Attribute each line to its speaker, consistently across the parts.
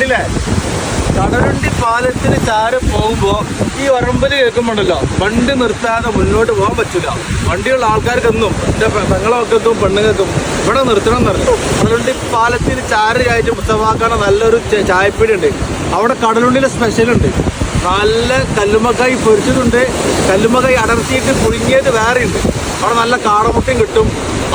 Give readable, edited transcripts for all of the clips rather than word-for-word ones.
Speaker 1: കണ്ടില്ലേ, കടലുണ്ടി പാലത്തിന് ചാര പോകുമ്പോ ഈ വരമ്പല് കേൾക്കുമ്പോണ്ടല്ലോ വണ്ടി നിർത്താതെ മുന്നോട്ട് പോകാൻ പറ്റില്ല. വണ്ടിയുള്ള ആൾക്കാർക്കൊന്നും എന്റെ പെങ്ങളൊക്കെത്തും പെണ്ണുങ്ങൾക്കും ഇവിടെ നിർത്തണം നിർത്തും. കടലുണ്ടി പാലത്തിന് ചാരയായിട്ട് മുസ്തഫാക്കാണ് നല്ലൊരു ചായപ്പീടി ഉണ്ട്. അവിടെ കടലുണ്ടിയിലെ സ്പെഷ്യലുണ്ട്. നല്ല കല്ലുമ്മക്കായി പൊരിച്ചതുണ്ട്, കല്ലുമ്മക്കായി അടർത്തിയിട്ട് പുഴുങ്ങിയത് വേറെ ഉണ്ട്. അവിടെ നല്ല കാടമുട്ടയും കിട്ടും.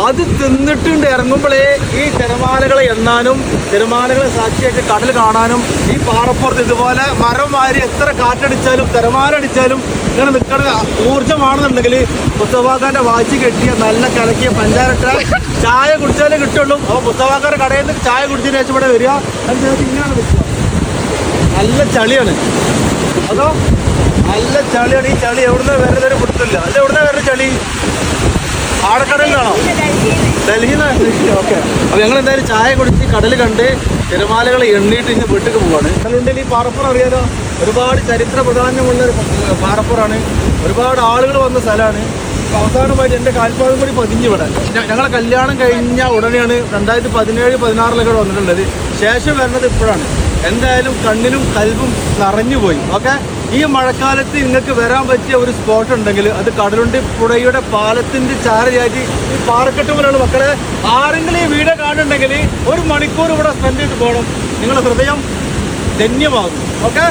Speaker 1: അത് തിന്നിട്ടുണ്ട് ഇറങ്ങുമ്പോഴേ ഈ തിരമാലകളെ എണ്ണാനും തിരമാലകളെ സാക്ഷിയായിട്ട് കടൽ കാണാനും ഈ പാറപ്പുറത്ത് ഇതുപോലെ മരം മാരി എത്ര കാറ്റടിച്ചാലും തിരമാല അടിച്ചാലും ഇങ്ങനെ നിൽക്കുന്ന ഊർജ്ജമാണെന്നുണ്ടെങ്കിൽ മുസ്തഫാക്കാന്റെ വാച്ച് കെട്ടിയ നല്ല കലക്കിയ പഞ്ചാരട്ട ചായ കുടിച്ചാലേ കിട്ടുള്ളൂ. അപ്പോൾ മുസ്തഫാക്കാരുടെ കടയിൽ നിന്ന് ചായ കുടിച്ചതിന് ശേഷം ഇവിടെ വരിക, അതിനകത്ത് ഇങ്ങനെയാണ് നിൽക്കുക. നല്ല ചളിയാണ്, അതോ നല്ല ചളിയാണ്. ഈ ചളി എവിടുന്ന് വരുന്ന ഒരു പിടുത്തില്ല. അത് എവിടുന്ന വരുന്ന ചളി? ആടക്കടലിലാണോ? ഡൽഹിന്ന്. ഓക്കെ. അപ്പോൾ ഞങ്ങൾ എന്തായാലും ചായ കുടിച്ച് കടൽ കണ്ട് തിരമാലകളെ എണ്ണീട്ട് ഇന്ന് വീട്ടിലേക്ക് പോവാണ്. കടലുണ്ടിൽ ഈ പാറപ്പുറം അറിയാലോ, ഒരുപാട് ചരിത്ര പ്രാധാന്യമുള്ള ഒരു പാറപ്പുറാണ്. ഒരുപാട് ആളുകൾ വന്ന സ്ഥലമാണ്. അവസാനമായിട്ട് എൻ്റെ കാൽപ്പാടും കൂടി പതിഞ്ഞു വിടാൻ. ഞങ്ങളെ കല്യാണം കഴിഞ്ഞ ഉടനെയാണ് 2017-16 വന്നിട്ടുള്ളത്. ശേഷം വരുന്നത് ഇപ്പോഴാണ്. എന്തായാലും കണ്ണിലും കൽവും നിറഞ്ഞുപോയി. ഓക്കെ, ഈ മഴക്കാലത്ത് നിങ്ങൾക്ക് വരാൻ പറ്റിയ ഒരു സ്പോട്ട് ഉണ്ടെങ്കിൽ അത് കടലുണ്ടി പുഴയുടെ പാലത്തിൻ്റെ ചാരയായിട്ട് ഈ പാറക്കെട്ട് പോലെയുള്ള മക്കളെ. ആരെങ്കിലും ഈ വീഡിയോ കാണുന്നുണ്ടെങ്കിൽ 1 മണിക്കൂർ ഇവിടെ സ്പെൻഡ് ചെയ്തിട്ട് പോകണം. നിങ്ങളുടെ ഹൃദയം ധന്യമാകും. ഓക്കെ.